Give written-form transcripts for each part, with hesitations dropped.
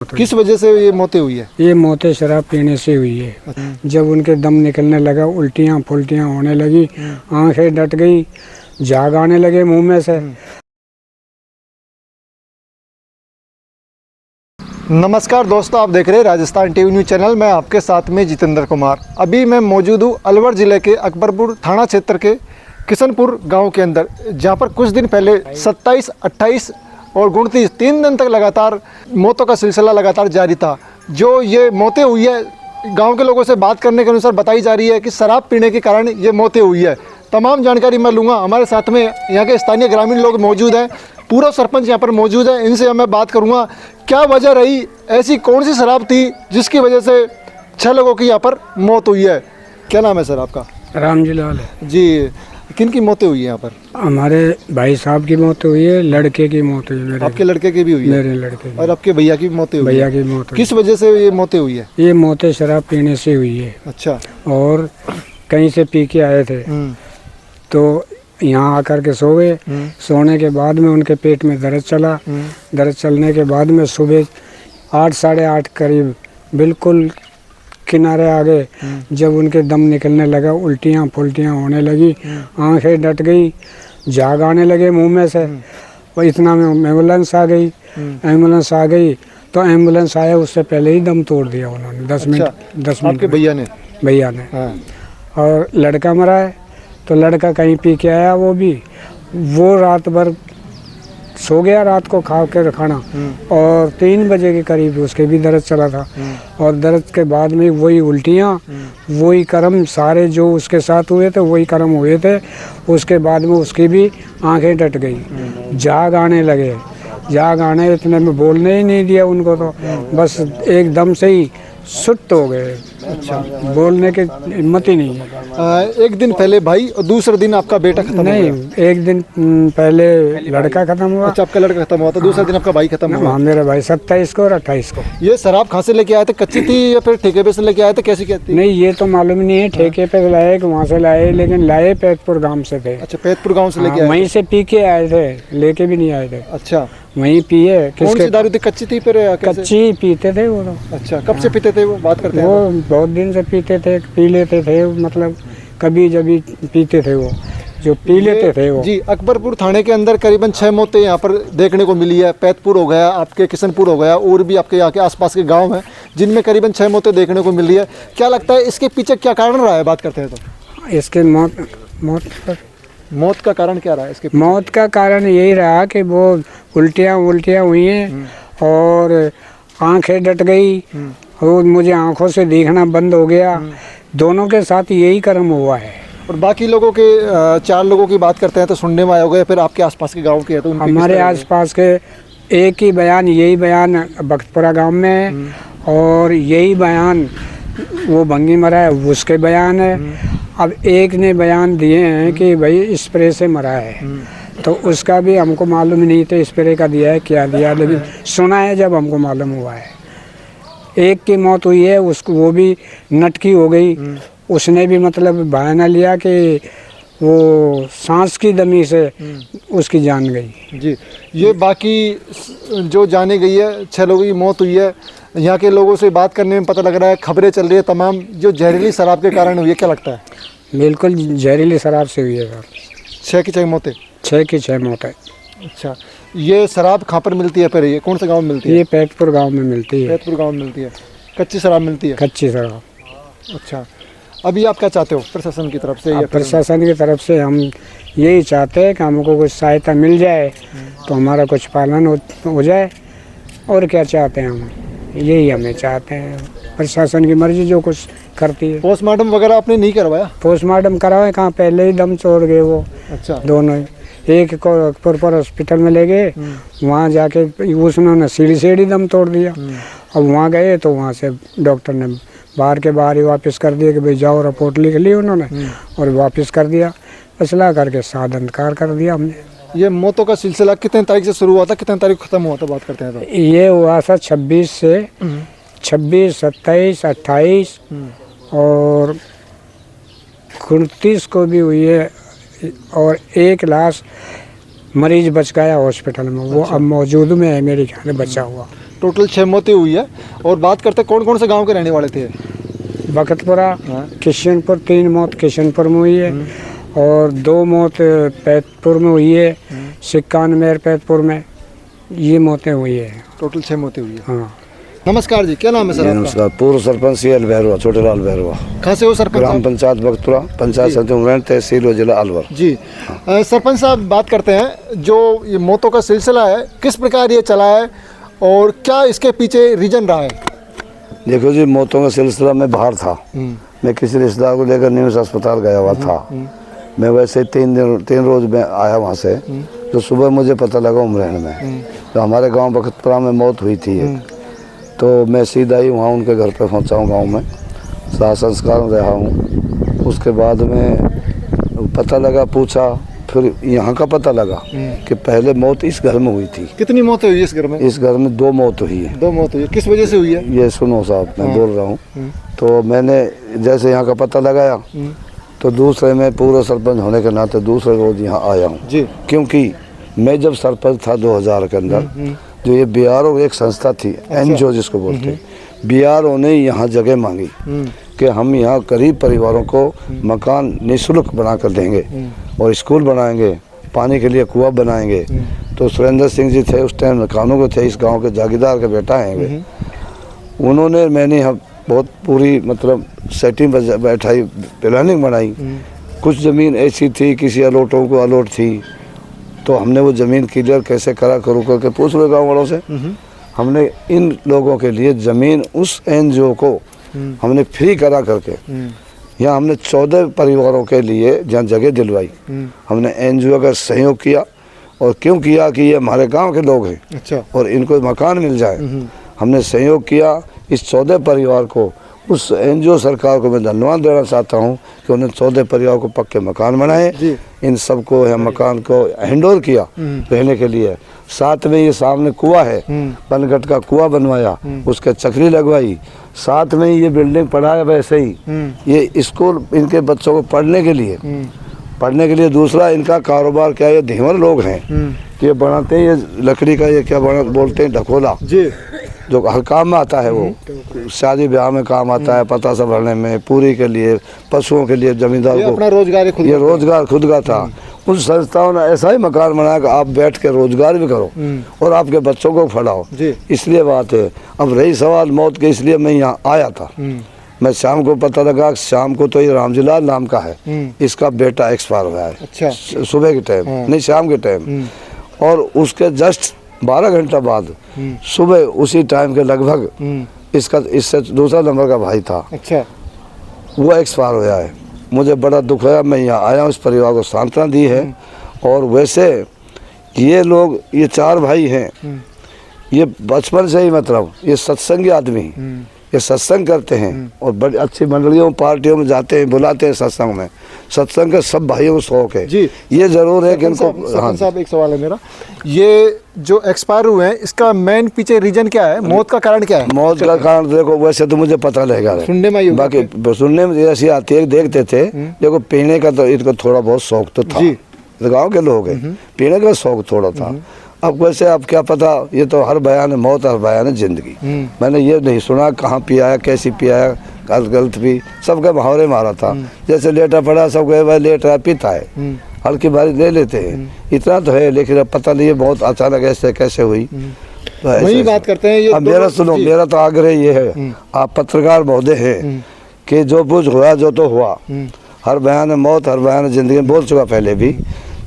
मौत हुई। किस वजह से ये मौतें हुई है? ये मौतें शराब पीने से हुई है। जब उनके दम निकलने लगा, उल्टियाँ फुल्टियाँ होने लगी, आंखें डट गई, झाग आने लगे मुंह में से। नमस्कार दोस्तों, आप देख रहे हैं राजस्थान टीवी न्यूज़ चैनल। मैं आपके साथ में जितेंद्र कुमार। अभी मैं मौजूद हूँ अलवर ज़िले के अकबरपुर थाना क्षेत्र के किशनपुर गांव के अंदर, जहां पर कुछ दिन पहले 27, 28 और 29 3 दिन तक लगातार मौतों का सिलसिला लगातार जारी था। जो ये मौतें हुई है, गाँव के लोगों से बात करने के अनुसार बताई जा रही है कि शराब पीने के कारण ये मौतें हुई है। तमाम जानकारी मैं लूँगा। हमारे साथ में यहाँ के स्थानीय ग्रामीण लोग मौजूद हैं, पूरा सरपंच यहाँ पर मौजूद है। इनसे मैं बात करूँगा क्या वजह रही, ऐसी कौन सी शराब थी जिसकी वजह से 6 लोगों की यहाँ पर मौत हुई है। क्या नाम है सर आपका? रामजी लाल है जी। किन की मौतें हुई है यहाँ पर? हमारे भाई साहब की मौत हुई है, लड़के की मौत हुई है, मेरे आपके लड़के की भी हुई है? मेरे लड़के की। और आपके भैया की भी मौतें हुई है? भैया की मौत हुई। किस वजह से ये मौतें हुई है? ये मौतें शराब पीने से हुई है। अच्छा। और कहीं से पी के आए थे तो यहाँ आकर के सो गए। सोने के बाद में उनके पेट में दर्द चला। दर्द चलने के बाद में सुबह 8, साढ़े 8 करीब बिल्कुल किनारे आ गए। जब उनके दम निकलने लगा, उल्टियाँ फुल्टियाँ होने लगी, आंखें डट गई, झाग आने लगे मुंह में से। और इतना में एम्बुलेंस आ गई। एम्बुलेंस आ गई तो एम्बुलेंस आया, उससे पहले ही दम तोड़ दिया उन्होंने। 10 मिनट आपके भैया ने? भैया ने। हाँ। और लड़का मरा है तो लड़का कहीं पी के आया, वो रात भर सो गया, रात को खा के खाना। और 3 बजे के करीब उसके भी दर्द चला था। और दर्द के बाद में वही उल्टियाँ, वही कर्म सारे जो उसके साथ हुए थे वही कर्म हुए थे। उसके बाद में उसकी भी आंखें डट गई, झाग आने लगे। झाग आने इतने में बोलने ही नहीं दिया उनको, तो बस एकदम से ही सुट्ट हो गए। अच्छा। बोलने की हिम्मत ही नहीं है। एक दिन पहले भाई और दूसरे दिन आपका बेटा खत्म नहीं, हो गया? एक दिन पहले लड़का खत्म हुआ। अच्छा, आपका लड़का खत्म हुआ था, दूसरे दिन आपका भाई खत्म हुआ? हाँ, मेरा भाई 27 को और 28 को। ये शराब कहाँ से लेके आए थे? कच्ची थी या फिर ठेके पे से लेके आए थे? कैसी क्या थी? नहीं, ये तो मालूम नहीं है, ठेके पे लाए कि वहाँ से लाए, लेकिन लाए पैतपुर गांव से थे। अच्छा, पैतपुर गांव से लेके आए? वहीं से पी के आए थे, लेके भी नहीं आए थे। अच्छा, वहीं पिए। कौन सी दारू थी? कच्ची थी फिर कैसे? कच्ची पीते थे वो तो। अच्छा, कब से पीते थे वो, बात करते हैं? वो बहुत दिन से पीते थे, पी लेते थे, मतलब कभी जब पीते थे वो, जो पी लेते थे वो। जी, अकबरपुर थाने के अंदर करीबन 6 मौतें यहाँ पर देखने को मिली है। पैतपुर हो गया, आपके किशनपुर हो गया, और भी आपके यहाँ के आसपास के गांव हैं जिनमें करीबन 6 मौतें देखने को मिल रही है। क्या लगता है इसके पीछे क्या कारण रहा है, बात करते हैं तो? इसके मौत का कारण क्या रहा है इसके? मौत का कारण यही रहा कि वो उल्टियाँ हुई हैं और आंखें डट गई और मुझे आंखों से देखना बंद हो गया। दोनों के साथ यही कर्म हुआ है। और बाकी लोगों के 4 लोगों की बात करते हैं तो सुनने में आया होगा, फिर आपके आसपास के गांव के है तो उनकी हमारे आसपास के एक ही बयान, यही बयान बख्तपुरा गांव में है। और यही बयान वो भंगी मरा है, उसके बयान है। अब एक ने बयान दिए हैं कि भाई स्प्रे से मरा है, तो उसका भी हमको मालूम नहीं था स्प्रे का दिया है क्या दिया, लेकिन सुना है जब हमको मालूम हुआ है। एक की मौत हुई है, उसको वो भी नटकी हो गई। उसने भी मतलब बहाना लिया कि वो सांस की दमी से उसकी जान गई। जी, ये बाकी जो जाने गई है 6 लोगों की मौत हुई है। यहाँ के लोगों से बात करने में पता लग रहा है, खबरें चल रही है तमाम, जो जहरीली शराब के कारण हुई है। क्या लगता है? बिल्कुल जहरीली शराब से हुई है सर। 6 की 6 मौतें? 6 की 6 मौतें। अच्छा, ये शराब कहाँ पर मिलती है फिर? ये कौन से गांव में मिलती है? ये पैतपुर गांव में मिलती है। पैतपुर गांव में मिलती है। कच्ची शराब मिलती है? कच्ची शराब। अच्छा, अभी आप क्या चाहते हो प्रशासन की तरफ से? या प्रशासन की तरफ से हम यही चाहते हैं कि हमको कुछ सहायता मिल जाए तो हमारा कुछ पालन हो जाए। और क्या चाहते हैं हम, यही हमें चाहते हैं। प्रशासन की मर्जी जो कुछ करती है। पोस्टमार्टम वगैरह आपने नहीं करवाया? पोस्टमार्टम कराए कहाँ, पहले ही दम तोड़ गए वो। अच्छा। दोनों ही। एक को अकबरपुर हॉस्पिटल में ले गए, वहाँ जाके उसने सीढ़ी दम तोड़ दिया। अब वहाँ गए तो वहाँ से डॉक्टर ने बाहर ही वापस कर दिया कि भाई जाओ, रिपोर्ट लिख ली उन्होंने और वापस कर दिया। फैसला करके साथ अंधकार कर दिया हमने। ये मौतों का सिलसिला कितने तारीख से शुरू हुआ था, कितने तारीख खत्म हुआ था, बात करते हैं तो? ये हुआ था 26 से 26, 27, 28 और 29 को भी हुई है। और एक लाश मरीज बच गया हॉस्पिटल में, वो अब मौजूद में है मेरे ख्याल में बचा हुआ। टोटल 6 मौतें हुई है। और बात करते हैं कौन कौन से गांव के रहने वाले थे? बखतपुरा, हाँ। किशनपुर, 3 मौत किशनपुर में हुई है और 2 मौत पैतपुर में हुई है, सिक्कान मेर पैतपुर में, ये मौतें हुई है। टोटल 6 मौतें हुई है। हाँ। नमस्कार जी, क्या नाम है सर आपका? नमस्कार। पूर्व सरपंच CL भैरवा, छोटेलाल भैरवा, कहाँ से हो सरपंच ग्राम साहब? पंचायत बख्तुरा, पंचायत समिति उमरैन, तहसील व जिला अलवर। जी सरपंच साहब, बात करते हैं जो ये मौतों का सिलसिला है, किस प्रकार ये चला है और क्या इसके पीछे रीजन रहा है? देखो जी, मौतों का सिलसिला मैं बाहर था, मैं किसी रिश्तेदार को लेकर निम्स अस्पताल गया हुआ था। मैं वैसे 3 रोज में आया वहाँ से, तो सुबह मुझे पता लगा उमरैन में तो हमारे गांव बखतपुरा में मौत हुई थी एक। तो मैं सीधा ही वहाँ उनके घर पे पहुँचा हूँ, गाँव में शाह संस्कार में रहा हूँ। उसके बाद में पता लगा, पूछा, फिर यहाँ का पता लगा कि पहले मौत इस घर में हुई थी। कितनी मौतें हुई इस घर में? इस घर में 2 मौत हुई है। 2 मौत हुई है। किस वजह से हुई है? ये सुनो साहब, मैं बोल रहा हूँ। तो मैंने जैसे यहाँ का पता लगाया तो दूसरे में पूर्व सरपंच होने के नाते दूसरे रोज यहाँ आया हूँ जी। क्योंकि मैं जब सरपंच था 2000 के अंदर, जो ये BRO एक संस्था थी, NGO जिसको बोलते हैं, BRO ने यहाँ जगह मांगी कि हम यहाँ गरीब परिवारों को मकान निःशुल्क बना कर देंगे और स्कूल बनाएंगे, पानी के लिए कुआं बनाएंगे। तो सुरेंद्र सिंह जी थे उस टाइम, मकानों के थे, इस गांव के जागीरदार के बेटा हैं वे। उन्होंने, मैंने यहाँ बहुत पूरी मतलब सेटिंग बैठाई, प्लानिंग बनाई। कुछ ज़मीन ऐसी थी, किसी अलोटों को अलोट थी, तो हमने वो ज़मीन क्लियर कैसे करा करूँ करके पूछ रहे गाँव वालों से। हमने इन लोगों के लिए ज़मीन उस NGO को हमने फ्री करा करके यहाँ हमने 14 परिवारों के लिए जहाँ जगह दिलवाई। हमने NGO का सहयोग किया। और क्यों किया कि ये हमारे गांव के लोग हैं, अच्छा, और इनको मकान मिल जाए। हमने सहयोग किया इस 14 परिवार को। उस NGO सरकार को मैं धन्यवाद देना चाहता हूँ कि उन्होंने 14 परिवार को पक्के मकान बनाए। इन सबको यह मकान को हैंडओवर किया रहने के लिए। साथ में ये सामने कुआं है, बनगट का कुआं बनवाया, उसके चक्री लगवाई। साथ में ये बिल्डिंग पड़ा है वैसे ही, ये स्कूल इनके बच्चों को पढ़ने के लिए। दूसरा, इनका कारोबार क्या है, ये धीवर लोग हैं, ये बनाते हैं ये लकड़ी का, ये क्या बोलते हैं, ढकोला जी, जो हर काम में आता है। वो शादी ब्याह में काम आता है, पता सब भरने में, पूरी के लिए, पशुओं के लिए, जमींदार को अपना रोजगार ये रोजगार खुद का था। उन संस्थाओं ने ऐसा ही मकान बनाया कि आप बैठ के रोजगार भी करो और आपके बच्चों को पढ़ाओ। इसलिए बात है। अब रही सवाल मौत के, इसलिए मैं यहाँ आया था। मैं शाम को पता लगा, शाम को तो ये रामजीलाल नाम का है, इसका बेटा एक्सपायर हुआ है। अच्छा। सुबह के टाइम नहीं, शाम के टाइम। और उसके जस्ट 12 घंटा बाद सुबह उसी टाइम के लगभग इसका, इससे दूसरा नंबर का भाई था, अच्छा, वो एक्सपायर हुआ है। मुझे बड़ा दुख है। मैं यहाँ आया हूँ, इस परिवार को सांत्वना दी है। और वैसे ये लोग, ये 4 भाई हैं, ये बचपन से ही मतलब ये सत्संगी आदमी, ये सत्संग करते हैं और बड़ी अच्छी मंडलियों, पार्टियों में जाते हैं, बुलाते हैं सत्संग में। सत्संग का सब भाइयों को शौक है जी। ये जरूर है कि इनको। हाँ साहब, एक सवाल है मेरा, ये जो एक्सपायर हुए हैं, इसका मेन पीछे रीजन क्या है? मौत का कारण क्या है? मौत का कारण देखो, वैसे तो मुझे पता लगेगा, सुनने में, बाकी सुनने में ऐसी आती है, देखते थे। देखो, पीने का तो इनको थोड़ा बहुत शौक तो था, गाँव के लोग हैं, पीने का शौक थोड़ा था। अब वैसे अब क्या पता, ये तो हर बयान है मौत, हर बयान है जिंदगी। मैंने ये नहीं सुना कहाँ पियाया, कैसी पियाया, गलत भी, सबका मुहावरे मारा था। जैसे लेटा पड़ा, सब भाई लेट रहा, पीता है, हल्की भारी ले लेते हैं, इतना तो है। लेकिन अब पता नहीं है बहुत अचानक ऐसे कैसे हुई। तो वही बात करते हैं। अब मेरा सुनो, मेरा तो आग्रह ये है, आप पत्रकार महोदय हैं, कि जो कुछ हुआ, जो तो हुआ, हर बयान है मौत, हर बयान है जिंदगी, बोल चुका पहले भी।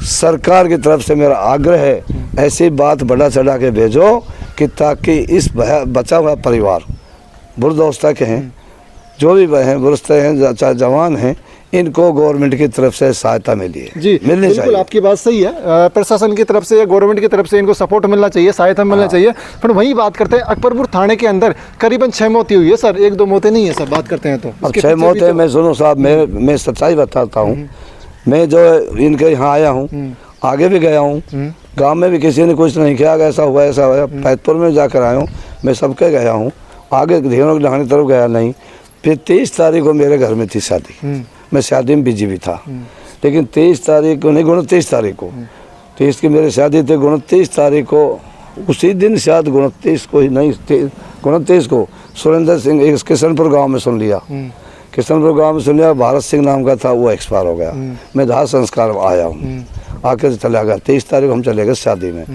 सरकार की तरफ से मेरा आग्रह है, ऐसी बात बढ़ा चढ़ा के भेजो कि ताकि इस बचा हुआ परिवार, वृद्धावस्था के हैं, जो भी हैं, वृद्ध हैं, चाहे जवान हैं, इनको गवर्नमेंट की तरफ से सहायता मिली है जी, मिलनी चाहिए। आपकी बात सही है। प्रशासन की तरफ से या गवर्नमेंट की तरफ से इनको सपोर्ट मिलना चाहिए, सहायता मिलना चाहिए। पर वही बात करते हैं, अकबरपुर थाने के अंदर करीबन 6 मौतें हुई है सर, 1-2 मौतें नहीं है सर। बात करते हैं तो अब 6 मौतें, मैं सुनो साहब, मैं सच्चाई बताता हूँ। मैं जो इनके यहाँ आया हूँ, आगे भी गया हूँ, गांव में भी किसी ने कुछ नहीं किया, ऐसा हुआ ऐसा हुआ। पैतपुर में जाकर आया हूँ, मैं सबके गया हूँ, आगे धेरों की ढाणी तरफ गया नहीं। फिर 23 तारीख को मेरे घर में थी शादी, मैं शादी में बिजी भी था। लेकिन 23 तारीख को नहीं, 29 तारीख को, 23 की मेरी शादी थी, 29 तारीख को उसी दिन शायद 29 को ही नहीं 29 को सुरेंद्र सिंह एक किशनपुर गांव में सुन लिया, किशनपुर गांव में सुन लिया, भारत सिंह नाम का था, वो एक्सपायर हो गया। मैं दाह संस्कार में आया हूँ, आके चला गया। 23 तारीख को हम चले गए शादी में।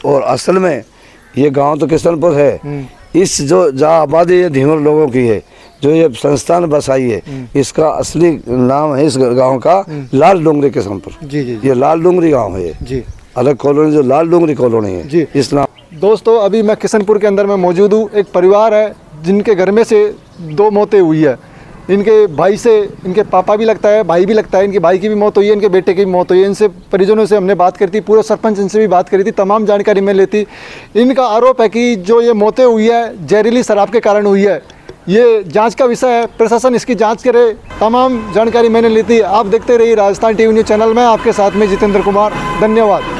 और असल में ये गांव तो किशनपुर है, इस जो जहाँ आबादी ये धीवर लोगों की है, जो ये संस्थान बसाई है, इसका असली नाम है इस गांव का लाल डोंगरी किशनपुर। जी जी ये लाल डोंगरी गांव है, ये जी अलग कॉलोनी जो लाल डोंगरी कॉलोनी है जी। इस नाम। दोस्तों अभी मैं किशनपुर के अंदर में मौजूद हूँ। एक परिवार है जिनके घर में से 2 मौतें हुई है। इनके भाई से, इनके पापा भी लगता है, भाई भी लगता है, इनके भाई की भी मौत हुई है, इनके बेटे की भी मौत हुई है। इनसे परिजनों से हमने बात करी थी, पूरे सरपंच इनसे भी बात करी थी, तमाम जानकारी मैं लेती। इनका आरोप है कि जो ये मौतें हुई है जहरीली शराब के कारण हुई है। ये जांच का विषय है, प्रशासन इसकी जांच करे। तमाम जानकारी मैंने ली थी। आप देखते रहिए राजस्थान टीवी न्यूज़ चैनल में, आपके साथ में जितेंद्र कुमार। धन्यवाद।